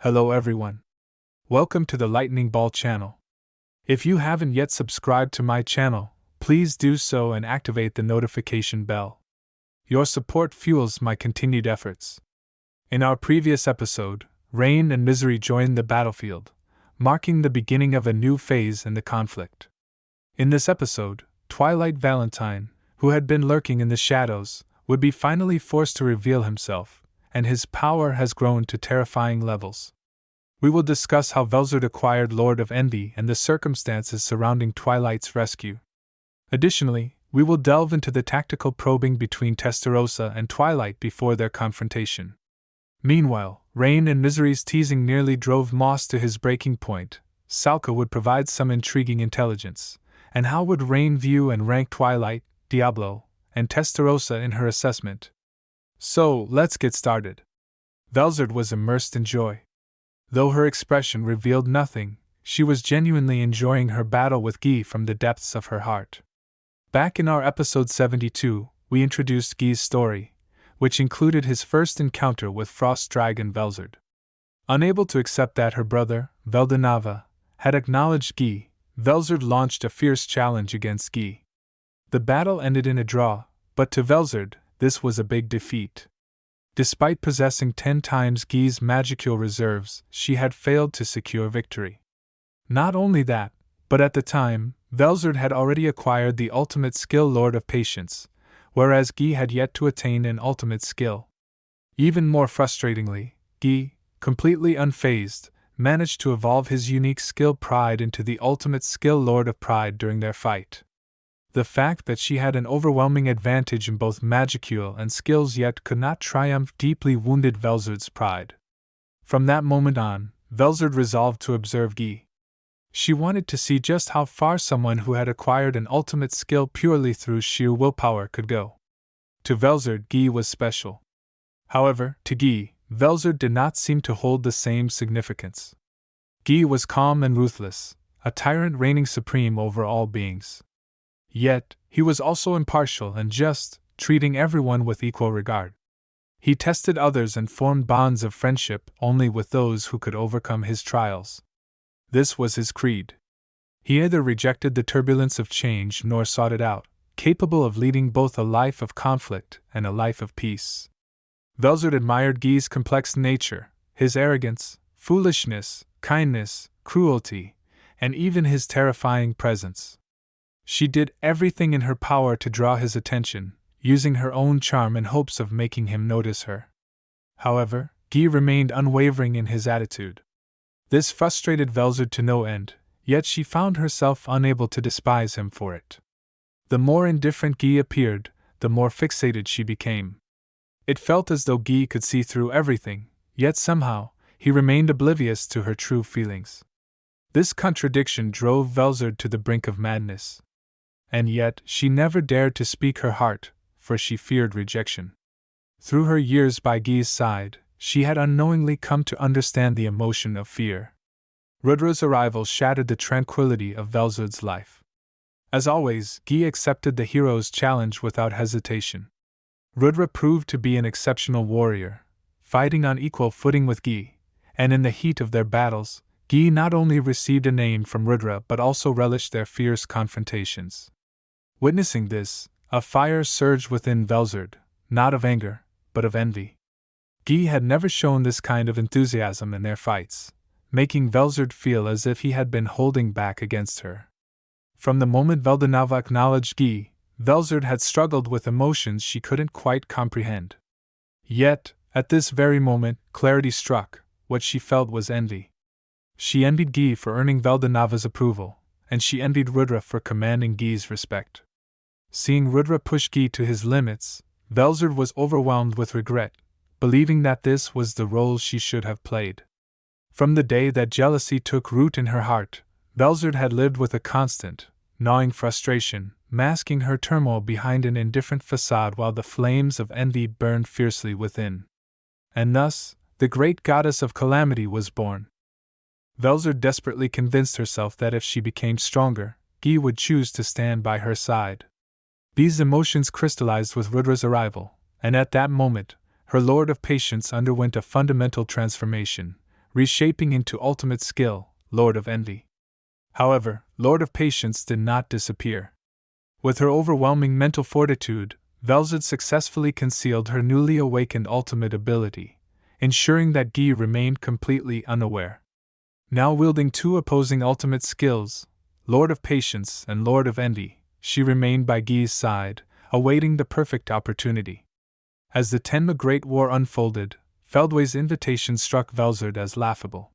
Hello everyone. Welcome to the Lightning Ball channel. If you haven't yet subscribed to my channel, please do so and activate the notification bell. Your support fuels my continued efforts. In our previous episode, Rain and Misery joined the battlefield, marking the beginning of a new phase in the conflict. In this episode, Twilight Valentine, who had been lurking in the shadows, would be finally forced to reveal himself, and his power has grown to terrifying levels. We will discuss how Velzard acquired Lord of Envy and the circumstances surrounding Twilight's rescue. Additionally, we will delve into the tactical probing between Testarossa and Twilight before their confrontation. Meanwhile, Rain and Misery's teasing nearly drove Moss to his breaking point. Souka would provide some intriguing intelligence. And how would Rain view and rank Twilight, Diablo, and Testarossa in her assessment? So, let's get started. Velzard was immersed in joy. Though her expression revealed nothing, she was genuinely enjoying her battle with Guy from the depths of her heart. Back in our episode 72, we introduced Guy's story, which included his first encounter with Frost Dragon Velzard. Unable to accept that her brother, Veldanava, had acknowledged Guy, Velzard launched a fierce challenge against Guy. The battle ended in a draw, but to Velzard, this was a big defeat. Despite possessing 10 times Guy's magicule reserves, she had failed to secure victory. Not only that, but at the time, Velzard had already acquired the ultimate skill Lord of Patience, whereas Guy had yet to attain an ultimate skill. Even more frustratingly, Guy, completely unfazed, managed to evolve his unique skill Pride into the ultimate skill Lord of Pride during their fight. The fact that she had an overwhelming advantage in both magicule and skills yet could not triumph deeply wounded Velzard's pride. From that moment on, Velzard resolved to observe Guy. She wanted to see just how far someone who had acquired an ultimate skill purely through sheer willpower could go. To Velzard, Guy was special. However, to Guy, Velzard did not seem to hold the same significance. Guy was calm and ruthless, a tyrant reigning supreme over all beings. Yet, he was also impartial and just, treating everyone with equal regard. He tested others and formed bonds of friendship only with those who could overcome his trials. This was his creed. He neither rejected the turbulence of change nor sought it out, capable of leading both a life of conflict and a life of peace. Velzard admired Guy's complex nature, his arrogance, foolishness, kindness, cruelty, and even his terrifying presence. She did everything in her power to draw his attention, using her own charm in hopes of making him notice her. However, Guy remained unwavering in his attitude. This frustrated Velzard to no end, yet she found herself unable to despise him for it. The more indifferent Guy appeared, the more fixated she became. It felt as though Guy could see through everything, yet somehow, he remained oblivious to her true feelings. This contradiction drove Velzard to the brink of madness. And yet, she never dared to speak her heart, for she feared rejection. Through her years by Guy's side, she had unknowingly come to understand the emotion of fear. Rudra's arrival shattered the tranquility of Velzard's life. As always, Guy accepted the hero's challenge without hesitation. Rudra proved to be an exceptional warrior, fighting on equal footing with Guy, and in the heat of their battles, Guy not only received a name from Rudra but also relished their fierce confrontations. Witnessing this, a fire surged within Velzard, not of anger, but of envy. Guy had never shown this kind of enthusiasm in their fights, making Velzard feel as if he had been holding back against her. From the moment Veldanava acknowledged Guy, Velzard had struggled with emotions she couldn't quite comprehend. Yet, at this very moment, clarity struck. What she felt was envy. She envied Guy for earning Veldanava's approval, and she envied Rudra for commanding Guy's respect. Seeing Rudra push Guy to his limits, Velzard was overwhelmed with regret, believing that this was the role she should have played. From the day that jealousy took root in her heart, Velzard had lived with a constant, gnawing frustration, masking her turmoil behind an indifferent facade while the flames of envy burned fiercely within. And thus, the great goddess of calamity was born. Velzard desperately convinced herself that if she became stronger, Guy would choose to stand by her side. These emotions crystallized with Rudra's arrival, and at that moment, her Lord of Patience underwent a fundamental transformation, reshaping into ultimate skill, Lord of Envy. However, Lord of Patience did not disappear. With her overwhelming mental fortitude, Velzard successfully concealed her newly awakened ultimate ability, ensuring that Guy remained completely unaware. Now wielding two opposing ultimate skills, Lord of Patience and Lord of Envy, she remained by Guy's side, awaiting the perfect opportunity. As the Tenma Great War unfolded, Feldway's invitation struck Velzard as laughable.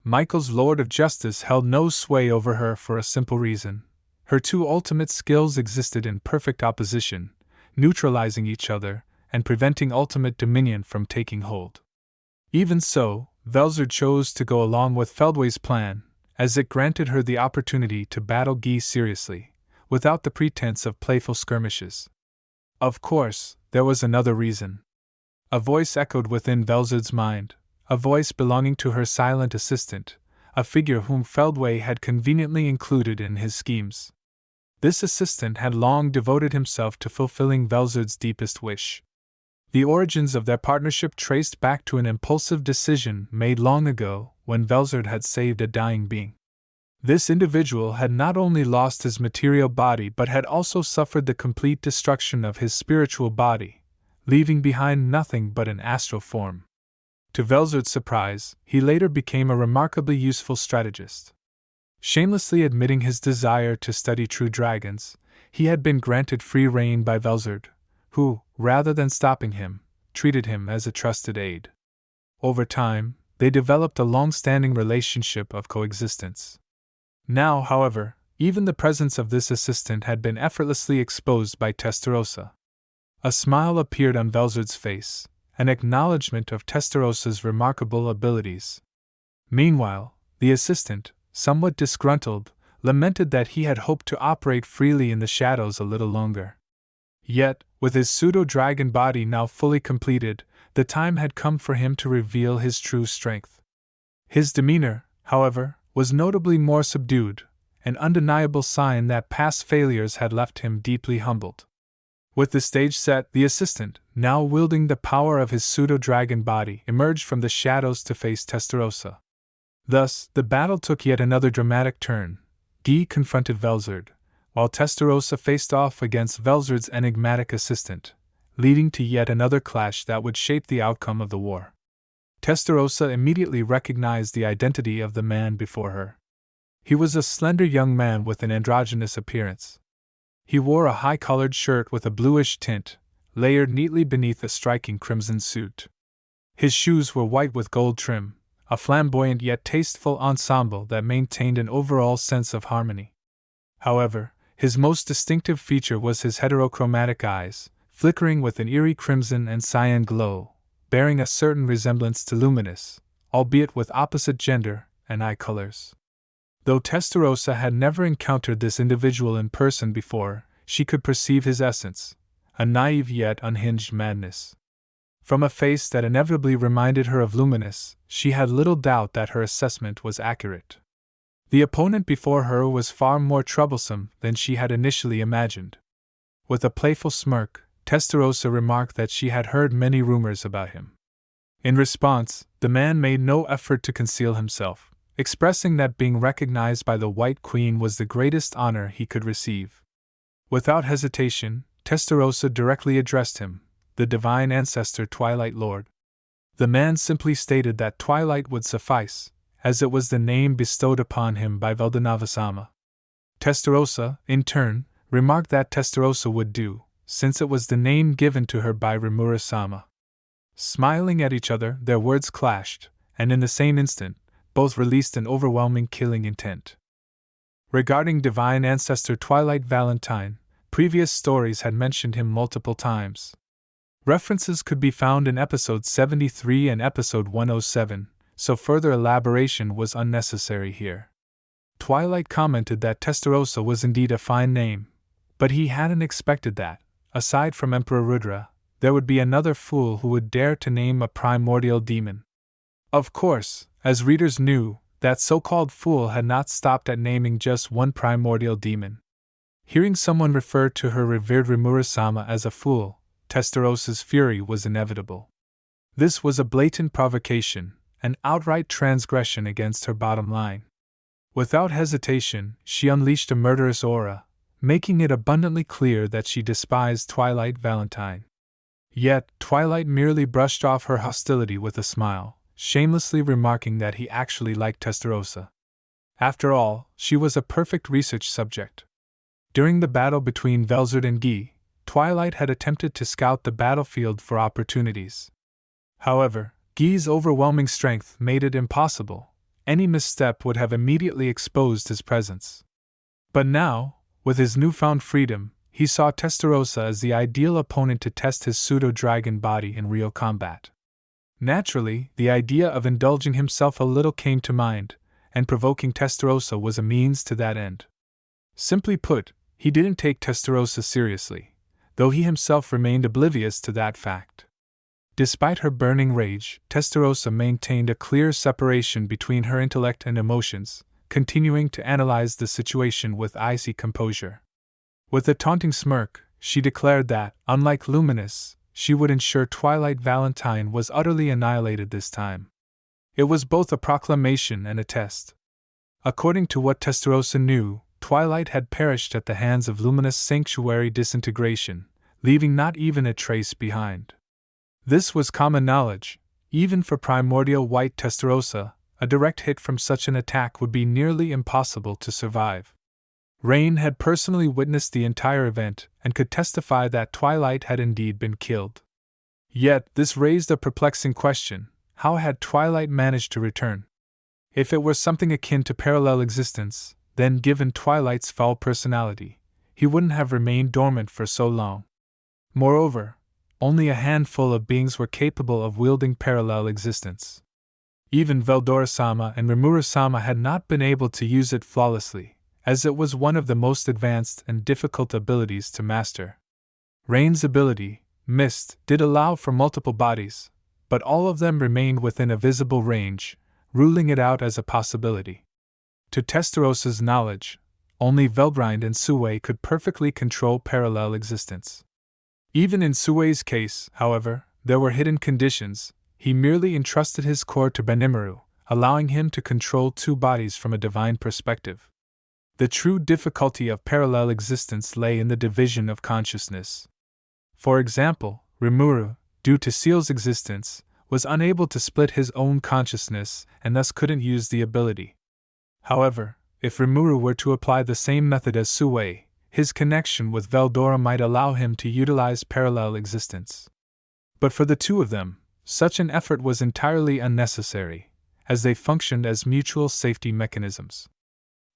Michael's Lord of Justice held no sway over her for a simple reason. Her two ultimate skills existed in perfect opposition, neutralizing each other and preventing ultimate dominion from taking hold. Even so, Velzard chose to go along with Feldway's plan, as it granted her the opportunity to battle Guy seriously, without the pretense of playful skirmishes. Of course, there was another reason. A voice echoed within Velzard's mind, a voice belonging to her silent assistant, a figure whom Feldway had conveniently included in his schemes. This assistant had long devoted himself to fulfilling Velzard's deepest wish. The origins of their partnership traced back to an impulsive decision made long ago when Velzard had saved a dying being. This individual had not only lost his material body but had also suffered the complete destruction of his spiritual body, leaving behind nothing but an astral form. To Velzard's surprise, he later became a remarkably useful strategist. Shamelessly admitting his desire to study true dragons, he had been granted free rein by Velzard, who, rather than stopping him, treated him as a trusted aide. Over time, they developed a long-standing relationship of coexistence. Now, however, even the presence of this assistant had been effortlessly exposed by Testarossa. A smile appeared on Velzard's face, an acknowledgement of Testarossa's remarkable abilities. Meanwhile, the assistant, somewhat disgruntled, lamented that he had hoped to operate freely in the shadows a little longer. Yet, with his pseudo-dragon body now fully completed, the time had come for him to reveal his true strength. His demeanor, however, was notably more subdued, an undeniable sign that past failures had left him deeply humbled. With the stage set, the assistant, now wielding the power of his pseudo-dragon body, emerged from the shadows to face Testarossa. Thus, the battle took yet another dramatic turn. Guy confronted Velzard, while Testarossa faced off against Velzard's enigmatic assistant, leading to yet another clash that would shape the outcome of the war. Testarossa immediately recognized the identity of the man before her. He was a slender young man with an androgynous appearance. He wore a high-collared shirt with a bluish tint, layered neatly beneath a striking crimson suit. His shoes were white with gold trim, a flamboyant yet tasteful ensemble that maintained an overall sense of harmony. However, his most distinctive feature was his heterochromatic eyes, flickering with an eerie crimson and cyan glow, bearing a certain resemblance to Luminous, albeit with opposite gender and eye colors. Though Testarossa had never encountered this individual in person before, she could perceive his essence, a naive yet unhinged madness. From a face that inevitably reminded her of Luminous, she had little doubt that her assessment was accurate. The opponent before her was far more troublesome than she had initially imagined. With a playful smirk, Testarossa remarked that she had heard many rumors about him. In response, the man made no effort to conceal himself, expressing that being recognized by the White Queen was the greatest honor he could receive. Without hesitation, Testarossa directly addressed him, the divine ancestor Twilight Lord. The man simply stated that Twilight would suffice, as it was the name bestowed upon him by Veldanava-sama. Testarossa, in turn, remarked that Testarossa would do, since it was the name given to her by Rimura-sama. Smiling at each other, their words clashed, and in the same instant, both released an overwhelming killing intent. Regarding divine ancestor Twilight Valentine, previous stories had mentioned him multiple times. References could be found in episode 73 and episode 107, so further elaboration was unnecessary here. Twilight commented that Testarossa was indeed a fine name, but he hadn't expected that, aside from Emperor Rudra, there would be another fool who would dare to name a primordial demon. Of course, as readers knew, that so-called fool had not stopped at naming just one primordial demon. Hearing someone refer to her revered Rimura-sama as a fool, Testarossa's fury was inevitable. This was a blatant provocation, an outright transgression against her bottom line. Without hesitation, she unleashed a murderous aura, making it abundantly clear that she despised Twilight Valentine. Yet, Twilight merely brushed off her hostility with a smile, shamelessly remarking that he actually liked Testarossa. After all, she was a perfect research subject. During the battle between Velzard and Guy, Twilight had attempted to scout the battlefield for opportunities. However, Guy's overwhelming strength made it impossible. Any misstep would have immediately exposed his presence. But now, with his newfound freedom, he saw Testarossa as the ideal opponent to test his pseudo-dragon body in real combat. Naturally, the idea of indulging himself a little came to mind, and provoking Testarossa was a means to that end. Simply put, he didn't take Testarossa seriously, though he himself remained oblivious to that fact. Despite her burning rage, Testarossa maintained a clear separation between her intellect and emotions, continuing to analyze the situation with icy composure. With a taunting smirk, she declared that, unlike Luminous, she would ensure Twilight Valentine was utterly annihilated this time. It was both a proclamation and a test. According to what Testarossa knew, Twilight had perished at the hands of Luminous Sanctuary disintegration, leaving not even a trace behind. This was common knowledge. Even for primordial white Testarossa, a direct hit from such an attack would be nearly impossible to survive. Rain had personally witnessed the entire event and could testify that Twilight had indeed been killed. Yet, this raised a perplexing question: how had Twilight managed to return? If it were something akin to parallel existence, then given Twilight's foul personality, he wouldn't have remained dormant for so long. Moreover, only a handful of beings were capable of wielding parallel existence. Even Veldora-sama and Rimuru-sama had not been able to use it flawlessly, as it was one of the most advanced and difficult abilities to master. Rain's ability, Mist, did allow for multiple bodies, but all of them remained within a visible range, ruling it out as a possibility. To Testarossa's knowledge, only Velbrind and Sue could perfectly control parallel existence. Even in Sue's case, however, there were hidden conditions. He merely entrusted his core to Benimaru, allowing him to control two bodies from a divine perspective. The true difficulty of parallel existence lay in the division of consciousness. For example, Rimuru, due to Seal's existence, was unable to split his own consciousness and thus couldn't use the ability. However, if Rimuru were to apply the same method as Sue, his connection with Veldora might allow him to utilize parallel existence. But for the two of them, such an effort was entirely unnecessary, as they functioned as mutual safety mechanisms.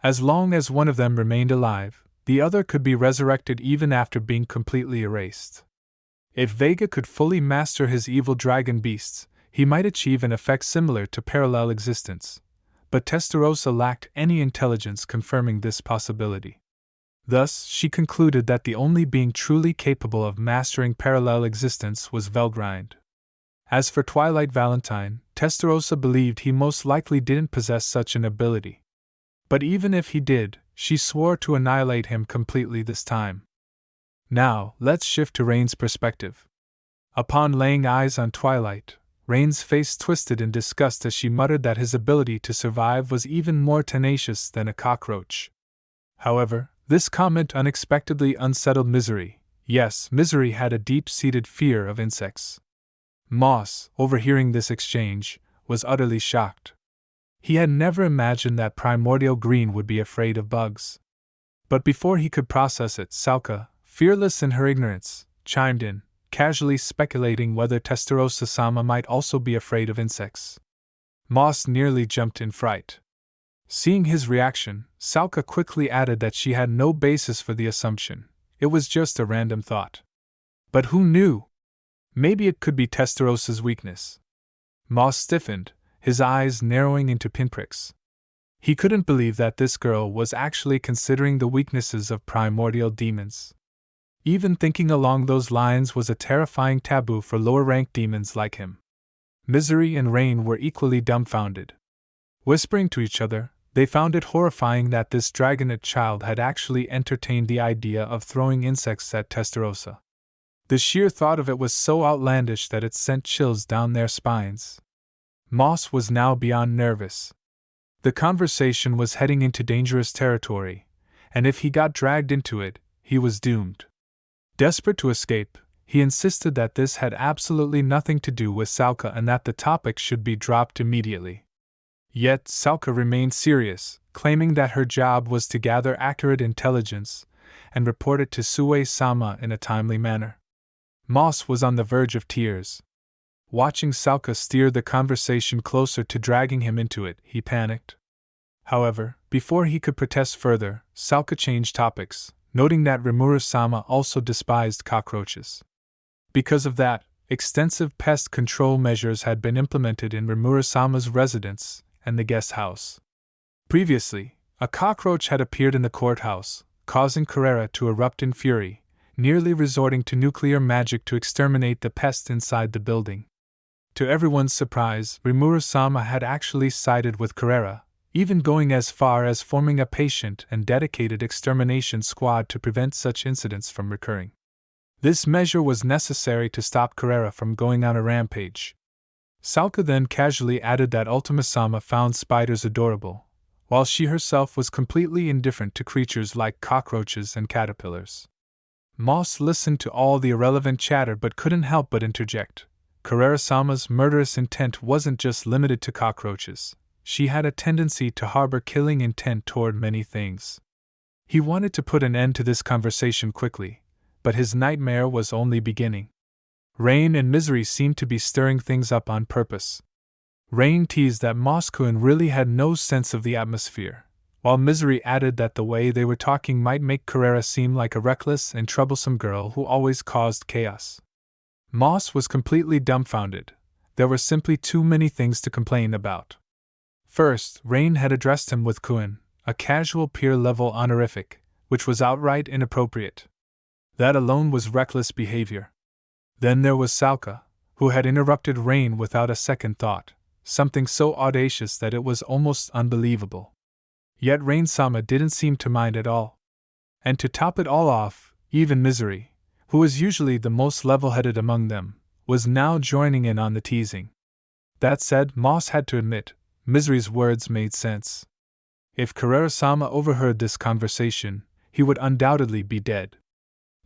As long as one of them remained alive, the other could be resurrected even after being completely erased. If Vega could fully master his evil dragon beasts, he might achieve an effect similar to parallel existence, but Testarossa lacked any intelligence confirming this possibility. Thus, she concluded that the only being truly capable of mastering parallel existence was Velbrind. As for Twilight Valentine, Testarossa believed he most likely didn't possess such an ability. But even if he did, she swore to annihilate him completely this time. Now, let's shift to Rain's perspective. Upon laying eyes on Twilight, Rain's face twisted in disgust as she muttered that his ability to survive was even more tenacious than a cockroach. However, this comment unexpectedly unsettled Misery. Yes, Misery had a deep-seated fear of insects. Moss, overhearing this exchange, was utterly shocked. He had never imagined that Primordial Green would be afraid of bugs. But before he could process it, Souka, fearless in her ignorance, chimed in, casually speculating whether Testarossa-sama might also be afraid of insects. Moss nearly jumped in fright. Seeing his reaction, Souka quickly added that she had no basis for the assumption. It was just a random thought. But who knew? Maybe it could be Testarossa's weakness. Moss stiffened, his eyes narrowing into pinpricks. He couldn't believe that this girl was actually considering the weaknesses of primordial demons. Even thinking along those lines was a terrifying taboo for lower-ranked demons like him. Misery and Rain were equally dumbfounded. Whispering to each other, they found it horrifying that this dragonette child had actually entertained the idea of throwing insects at Testarossa. The sheer thought of it was so outlandish that it sent chills down their spines. Moss was now beyond nervous. The conversation was heading into dangerous territory, and if he got dragged into it, he was doomed. Desperate to escape, he insisted that this had absolutely nothing to do with Souka and that the topic should be dropped immediately. Yet Souka remained serious, claiming that her job was to gather accurate intelligence and report it to Sue-sama in a timely manner. Moss was on the verge of tears. Watching Souka steer the conversation closer to dragging him into it, he panicked. However, before he could protest further, Souka changed topics, noting that Rimuru-sama also despised cockroaches. Because of that, extensive pest control measures had been implemented in Rimuru-sama's residence and the guest house. Previously, a cockroach had appeared in the courthouse, causing Carrera to erupt in fury, nearly resorting to nuclear magic to exterminate the pest inside the building. To everyone's surprise, Rimuru-sama had actually sided with Carrera, even going as far as forming a patient and dedicated extermination squad to prevent such incidents from recurring. This measure was necessary to stop Carrera from going on a rampage. Souka then casually added that Ultima-sama found spiders adorable, while she herself was completely indifferent to creatures like cockroaches and caterpillars. Moss listened to all the irrelevant chatter but couldn't help but interject. Carrera-sama's murderous intent wasn't just limited to cockroaches. She had a tendency to harbor killing intent toward many things. He wanted to put an end to this conversation quickly, but his nightmare was only beginning. Rain and Misery seemed to be stirring things up on purpose. Rain teased that Moss-kun really had no sense of the atmosphere, while Misery added that the way they were talking might make Carrera seem like a reckless and troublesome girl who always caused chaos. Moss was completely dumbfounded. There were simply too many things to complain about. First, Rain had addressed him with Kun, a casual peer-level honorific, which was outright inappropriate. That alone was reckless behavior. Then there was Souka, who had interrupted Rain without a second thought, something so audacious that it was almost unbelievable. Yet Rain-sama didn't seem to mind at all. And to top it all off, even Misery, who was usually the most level-headed among them, was now joining in on the teasing. That said, Moss had to admit, Misery's words made sense. If Carrera-sama overheard this conversation, he would undoubtedly be dead.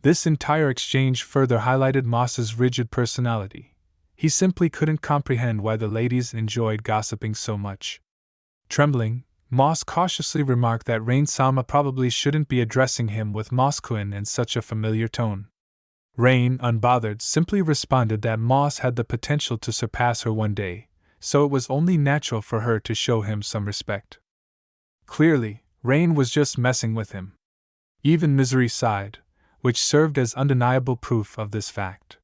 This entire exchange further highlighted Moss's rigid personality. He simply couldn't comprehend why the ladies enjoyed gossiping so much. Trembling, Moss cautiously remarked that Rain-sama probably shouldn't be addressing him with Moss-kun in such a familiar tone. Rain, unbothered, simply responded that Moss had the potential to surpass her one day, so it was only natural for her to show him some respect. Clearly, Rain was just messing with him. Even Misery sighed, which served as undeniable proof of this fact.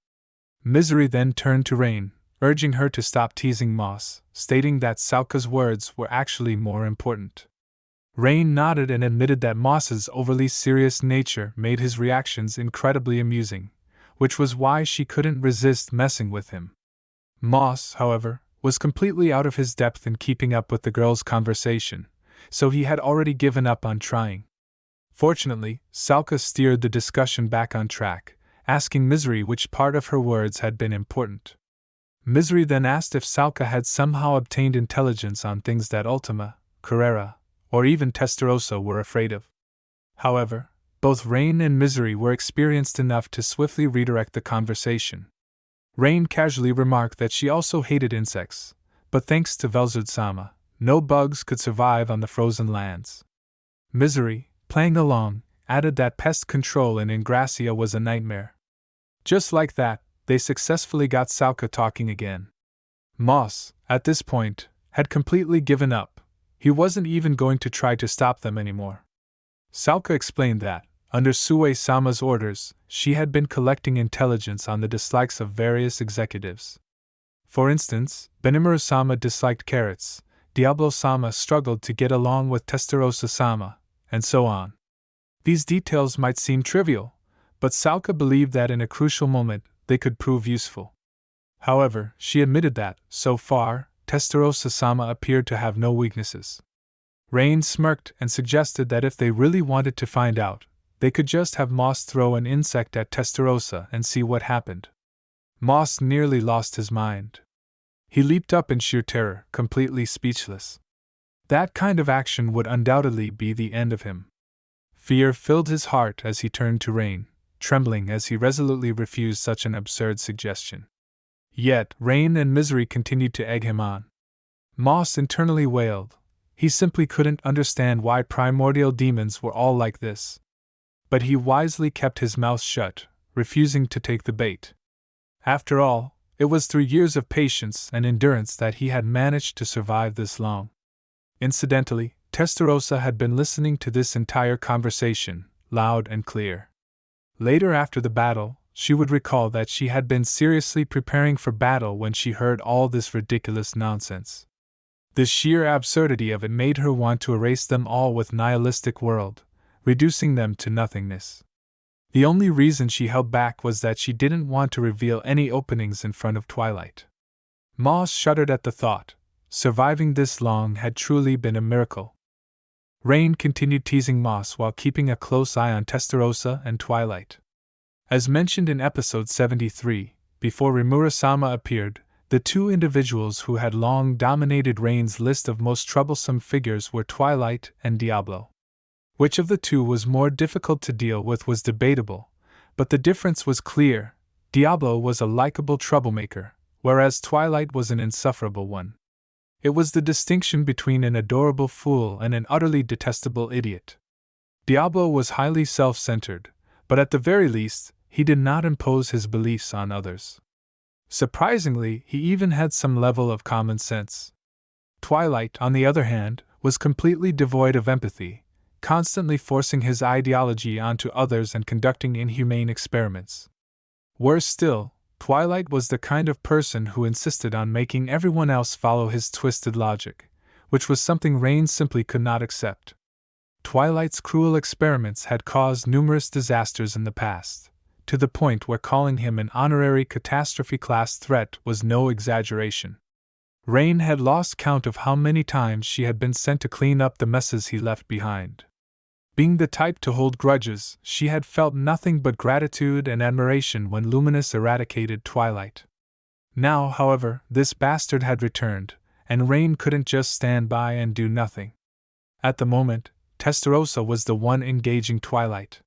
Misery then turned to Rain, urging her to stop teasing Moss, stating that Souka's words were actually more important. Rain nodded and admitted that Moss's overly serious nature made his reactions incredibly amusing, which was why she couldn't resist messing with him. Moss, however, was completely out of his depth in keeping up with the girls' conversation, so he had already given up on trying. Fortunately, Souka steered the discussion back on track, asking Misery which part of her words had been important. Misery then asked if Souka had somehow obtained intelligence on things that Ultima, Carrera, or even Testarossa were afraid of. However, both Rain and Misery were experienced enough to swiftly redirect the conversation. Rain casually remarked that she also hated insects, but thanks to Velzard-sama, no bugs could survive on the frozen lands. Misery, playing along, added that pest control in Ingracia was a nightmare. Just like that, they successfully got Souka talking again. Moss, at this point, had completely given up. He wasn't even going to try to stop them anymore. Souka explained that, under Sue-sama's orders, she had been collecting intelligence on the dislikes of various executives. For instance, Benimaru-sama disliked carrots, Diablo-sama struggled to get along with Testarossa-sama, and so on. These details might seem trivial, but Souka believed that in a crucial moment they could prove useful. However, she admitted that, so far, Testarossa-sama appeared to have no weaknesses. Rain smirked and suggested that if they really wanted to find out, they could just have Moss throw an insect at Testarossa and see what happened. Moss nearly lost his mind. He leaped up in sheer terror, completely speechless. That kind of action would undoubtedly be the end of him. Fear filled his heart as he turned to Rain, trembling as he resolutely refused such an absurd suggestion. Yet, Rain and Misery continued to egg him on. Moss internally wailed. He simply couldn't understand why primordial demons were all like this. But he wisely kept his mouth shut, refusing to take the bait. After all, it was through years of patience and endurance that he had managed to survive this long. Incidentally, Testarossa had been listening to this entire conversation, loud and clear. Later after the battle, she would recall that she had been seriously preparing for battle when she heard all this ridiculous nonsense. The sheer absurdity of it made her want to erase them all with nihilistic world, reducing them to nothingness. The only reason she held back was that she didn't want to reveal any openings in front of Twilight. Moss shuddered at the thought. Surviving this long had truly been a miracle. Rain continued teasing Moss while keeping a close eye on Testarossa and Twilight. As mentioned in episode 73, before Rimura-sama appeared, the two individuals who had long dominated Rain's list of most troublesome figures were Twilight and Diablo. Which of the two was more difficult to deal with was debatable, but the difference was clear. Diablo was a likable troublemaker, whereas Twilight was an insufferable one. It was the distinction between an adorable fool and an utterly detestable idiot. Diablo was highly self-centered, but at the very least, he did not impose his beliefs on others. Surprisingly, he even had some level of common sense. Twilight, on the other hand, was completely devoid of empathy, constantly forcing his ideology onto others and conducting inhumane experiments. Worse still, Twilight was the kind of person who insisted on making everyone else follow his twisted logic, which was something Rain simply could not accept. Twilight's cruel experiments had caused numerous disasters in the past, to the point where calling him an honorary catastrophe-class threat was no exaggeration. Rain had lost count of how many times she had been sent to clean up the messes he left behind. Being the type to hold grudges, she had felt nothing but gratitude and admiration when Luminous eradicated Twilight. Now, however, this bastard had returned, and Rain couldn't just stand by and do nothing. At the moment, Testarossa was the one engaging Twilight.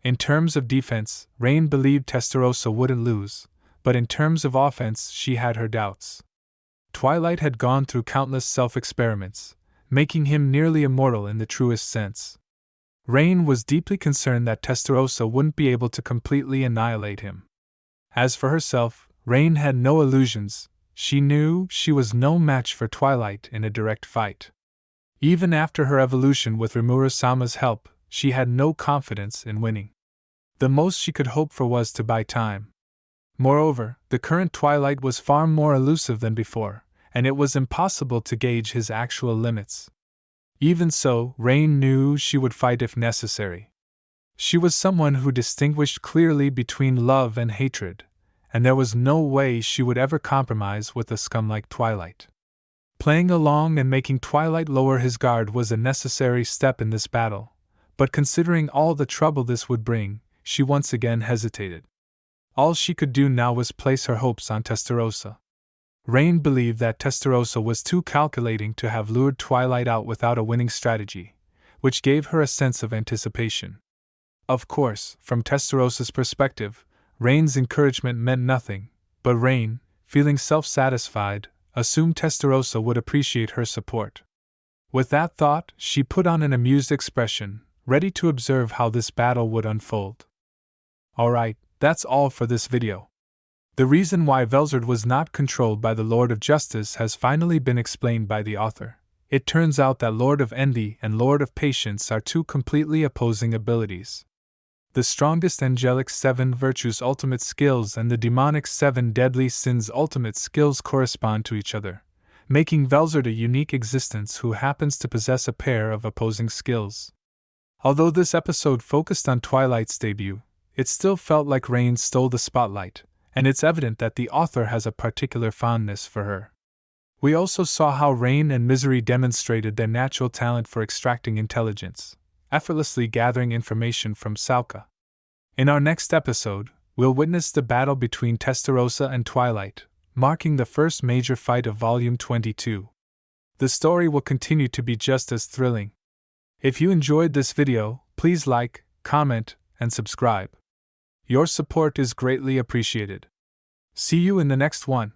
In terms of defense, Rain believed Testarossa wouldn't lose, but in terms of offense, she had her doubts. Twilight had gone through countless self-experiments, making him nearly immortal in the truest sense. Rain was deeply concerned that Testarossa wouldn't be able to completely annihilate him. As for herself, Rain had no illusions. She knew she was no match for Twilight in a direct fight. Even after her evolution with Rimura-sama's help, she had no confidence in winning. The most she could hope for was to buy time. Moreover, the current Twilight was far more elusive than before, and it was impossible to gauge his actual limits. Even so, Rain knew she would fight if necessary. She was someone who distinguished clearly between love and hatred, and there was no way she would ever compromise with a scum like Twilight. Playing along and making Twilight lower his guard was a necessary step in this battle, but considering all the trouble this would bring, she once again hesitated. All she could do now was place her hopes on Testarossa. Rain believed that Testarossa was too calculating to have lured Twilight out without a winning strategy, which gave her a sense of anticipation. Of course, from Testarossa's perspective, Rain's encouragement meant nothing, but Rain, feeling self-satisfied, assumed Testarossa would appreciate her support. With that thought, she put on an amused expression, ready to observe how this battle would unfold. Alright, that's all for this video. The reason why Velzard was not controlled by the Lord of Justice has finally been explained by the author. It turns out that Lord of Envy and Lord of Patience are two completely opposing abilities. The strongest angelic 7 virtues' ultimate skills and the demonic 7 deadly sins' ultimate skills correspond to each other, making Velzard a unique existence who happens to possess a pair of opposing skills. Although this episode focused on Twilight's debut, it still felt like Rain stole the spotlight, and it's evident that the author has a particular fondness for her. We also saw how Rain and Misery demonstrated their natural talent for extracting intelligence, effortlessly gathering information from Souka. In our next episode, we'll witness the battle between Testarossa and Twilight, marking the first major fight of Volume 22. The story will continue to be just as thrilling. If you enjoyed this video, please like, comment, and subscribe. Your support is greatly appreciated. See you in the next one.